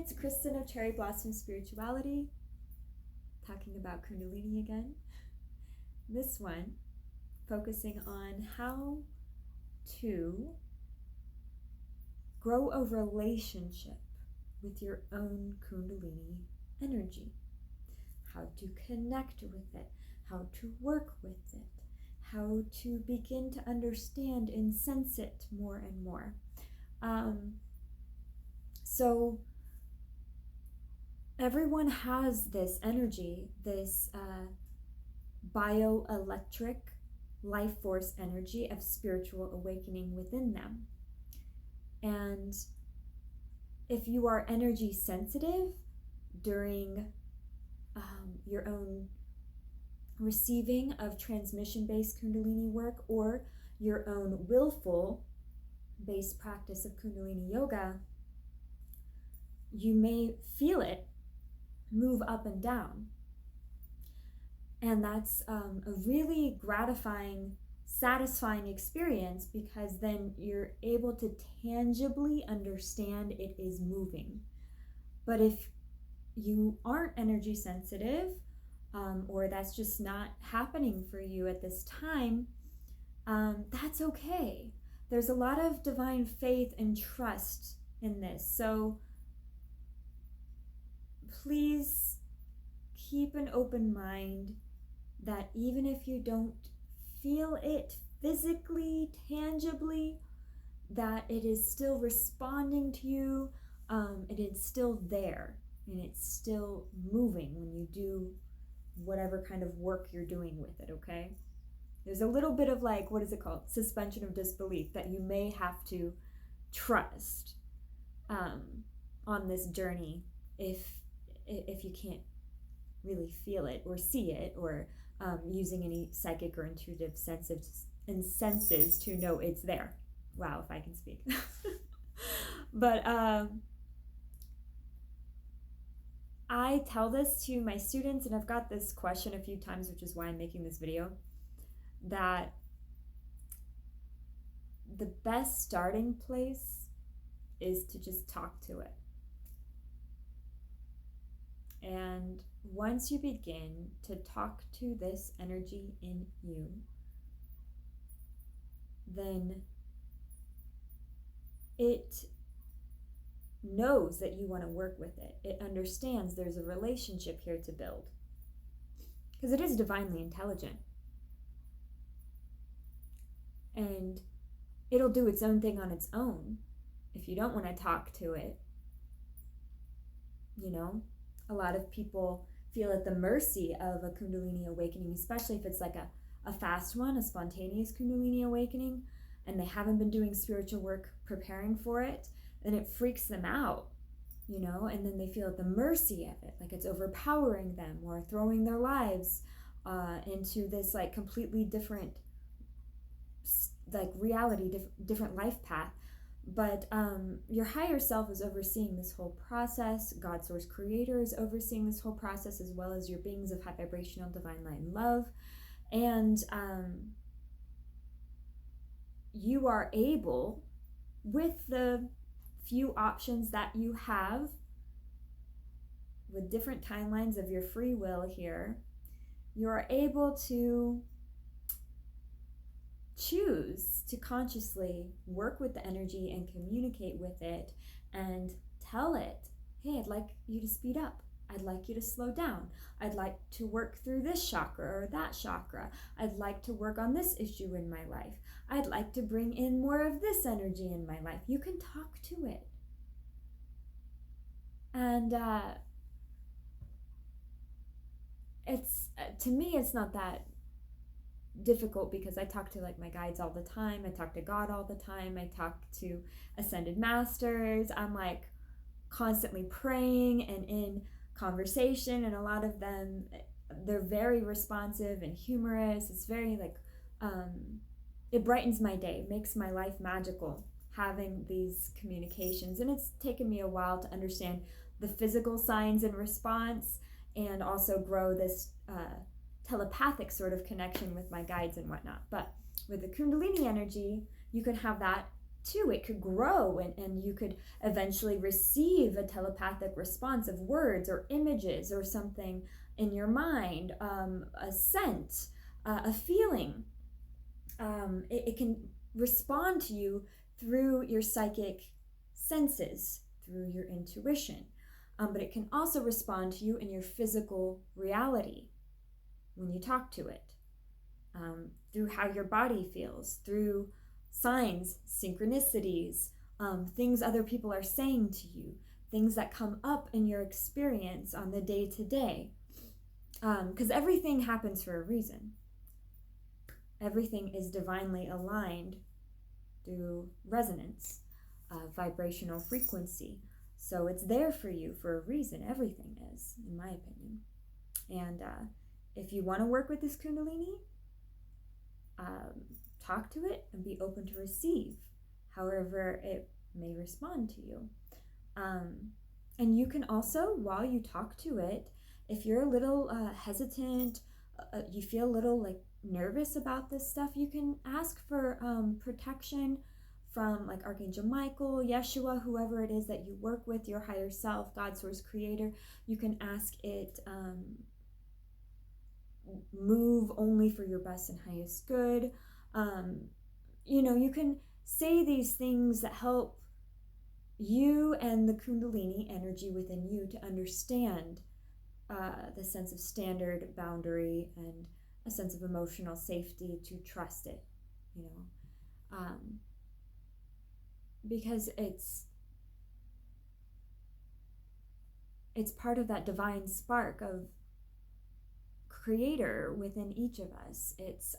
it's Kristin of Cherry Blossom Spirituality, talking about Kundalini again. This one, focusing on how to grow a relationship with your own Kundalini energy, how to connect with it, how to work with it, how to begin to understand and sense it more and more. So everyone has this energy, this bioelectric life force energy of spiritual awakening within them. And if you are energy sensitive during your own receiving of transmission-based Kundalini work, or your own willful based practice of Kundalini yoga, you may feel it move up and down. And that's a really gratifying, satisfying experience, because then you're able to tangibly understand it is moving. But if you aren't energy sensitive, or that's just not happening for you at this time, that's okay. There's a lot of divine faith and trust in this. So please keep an open mind that even if you don't feel it physically, tangibly, that it is still responding to you, it is still there, and it's still moving when you do whatever kind of work you're doing with it, okay? There's a little bit of like, what is it called? Suspension of disbelief that you may have to trust on this journey if you can't really feel it or see it, or using any psychic or intuitive senses to know it's there. Wow, if I can speak. But I tell this to my students, and I've got this question a few times, which is why I'm making this video, that the best starting place is to just talk to it. And once you begin to talk to this energy in you, then it knows that you want to work with it. It understands there's a relationship here to build, because it is divinely intelligent. And it'll do its own thing on its own if you don't want to talk to it. You know, a lot of people feel at the mercy of a Kundalini awakening, especially if it's like a fast one, a spontaneous Kundalini awakening, and they haven't been doing spiritual work preparing for it, and it freaks them out, you know, and then they feel at the mercy of it, like it's overpowering them or throwing their lives into this like completely different like reality, different life path. But your higher self is overseeing this whole process. God, Source, Creator is overseeing this whole process, as well as your beings of high vibrational divine light and love. And you are able, with the few options that you have, with different timelines of your free will here, you are able to choose to consciously work with the energy and communicate with it and tell it, hey, I'd like you to speed up. I'd like you to slow down. I'd like to work through this chakra or that chakra. I'd like to work on this issue in my life. I'd like to bring in more of this energy in my life. You can talk to it. And it's, to me, it's not that difficult, because I talk to like my guides all the time. I talk to God all the time. I talk to ascended masters. I'm like constantly praying and in conversation, and a lot of them, they're very responsive and humorous. It's very like it brightens my day, makes my life magical having these communications. And it's taken me a while to understand the physical signs in response, and also grow this telepathic sort of connection with my guides and whatnot. But with the Kundalini energy, you can have that too. It could grow, and you could eventually receive a telepathic response of words or images or something in your mind, a scent, a feeling. It can respond to you through your psychic senses, through your intuition. But it can also respond to you in your physical reality when you talk to it, through how your body feels, through signs, synchronicities, things other people are saying to you, things that come up in your experience on the day-to-day. Because everything happens for a reason. Everything is divinely aligned through resonance, vibrational frequency. So it's there for you for a reason. Everything is, in my opinion. And if you want to work with this Kundalini, talk to it and be open to receive however it may respond to you. And you can also, while you talk to it, if you're a little hesitant, you feel a little like nervous about this stuff, you can ask for protection from like Archangel Michael, Yeshua, whoever it is that you work with, your higher self, God, source, creator. You can ask it move only for your best and highest good. You can say these things that help you and the Kundalini energy within you to understand the sense of standard, boundary, and a sense of emotional safety, to trust it, because it's part of that divine spark of creator within each of us. It's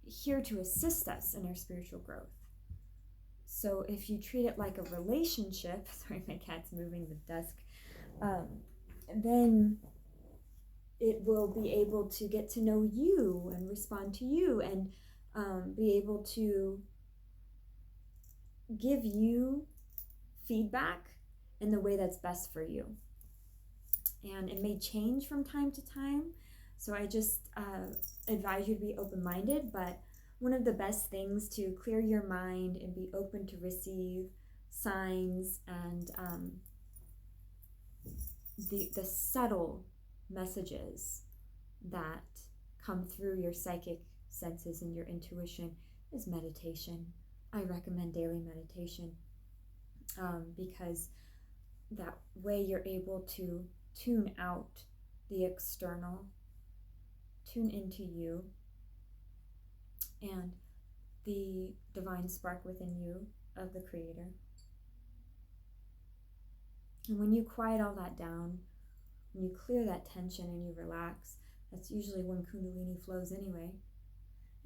here to assist us in our spiritual growth. So if you treat it like a relationship, sorry, my cat's moving the desk, then it will be able to get to know you and respond to you, and be able to give you feedback in the way that's best for you. And it may change from time to time, so I just advise you to be open-minded. But one of the best things to clear your mind and be open to receive signs and the subtle messages that come through your psychic senses and your intuition is meditation. I recommend daily meditation, because that way you're able to tune out the external, tune into you and the divine spark within you of the Creator. And when you quiet all that down, when you clear that tension and you relax, that's usually when Kundalini flows anyway.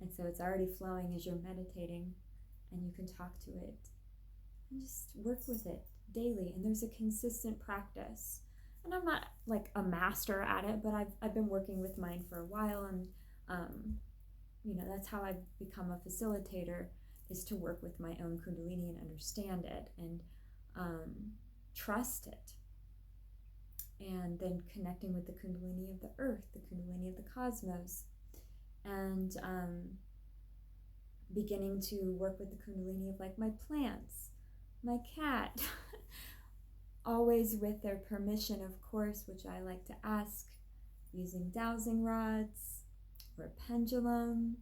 And so it's already flowing as you're meditating, and you can talk to it and just work with it daily. And there's a consistent practice. And I'm not like a master at it, but I've been working with mine for a while, and that's how I've become a facilitator, is to work with my own Kundalini and understand it and trust it. And then connecting with the Kundalini of the earth, the Kundalini of the cosmos, and beginning to work with the Kundalini of like my plants, my cat, always with their permission, of course, which I like to ask, using dowsing rods or a pendulum,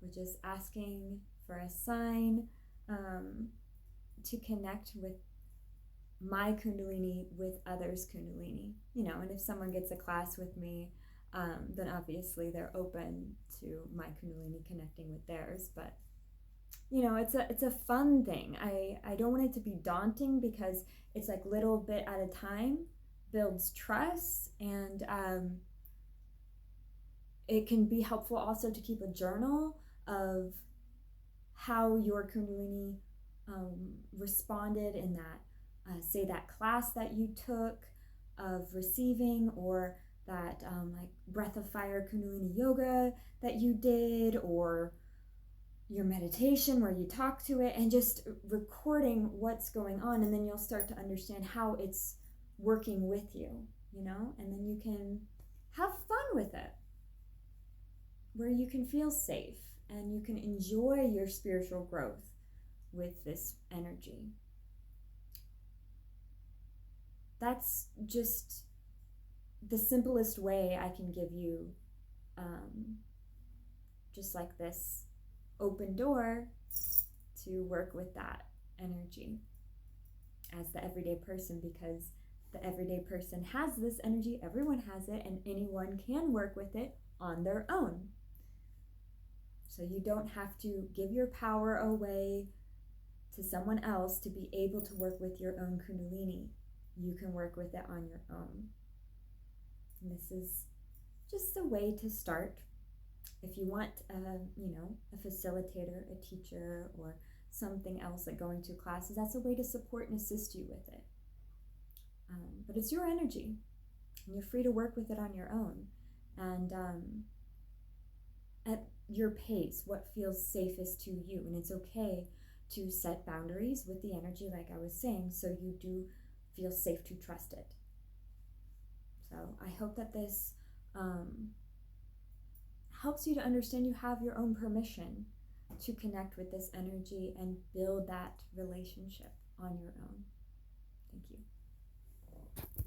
or just asking for a sign to connect with my Kundalini with others' Kundalini, and if someone gets a class with me, then obviously they're open to my Kundalini connecting with theirs. But it's a fun thing. I don't want it to be daunting, because it's like little bit at a time builds trust, and it can be helpful also to keep a journal of how your Kundalini responded in that say that class that you took of receiving, or that like breath of fire Kundalini yoga that you did, or your meditation where you talk to it, and just recording what's going on. And then you'll start to understand how it's working with you, and then you can have fun with it, where you can feel safe and you can enjoy your spiritual growth with this energy. That's just the simplest way I can give you, just like this open door to work with that energy as the everyday person, because the everyday person has this energy, everyone has it, and anyone can work with it on their own. So you don't have to give your power away to someone else to be able to work with your own Kundalini. You can work with it on your own. And this is just a way to start. If you want, a facilitator, a teacher, or something else like going to classes, that's a way to support and assist you with it. But it's your energy, and you're free to work with it on your own. And at your pace, what feels safest to you. And it's okay to set boundaries with the energy, like I was saying, so you do feel safe to trust it. So I hope that this helps you to understand you have your own permission to connect with this energy and build that relationship on your own. Thank you.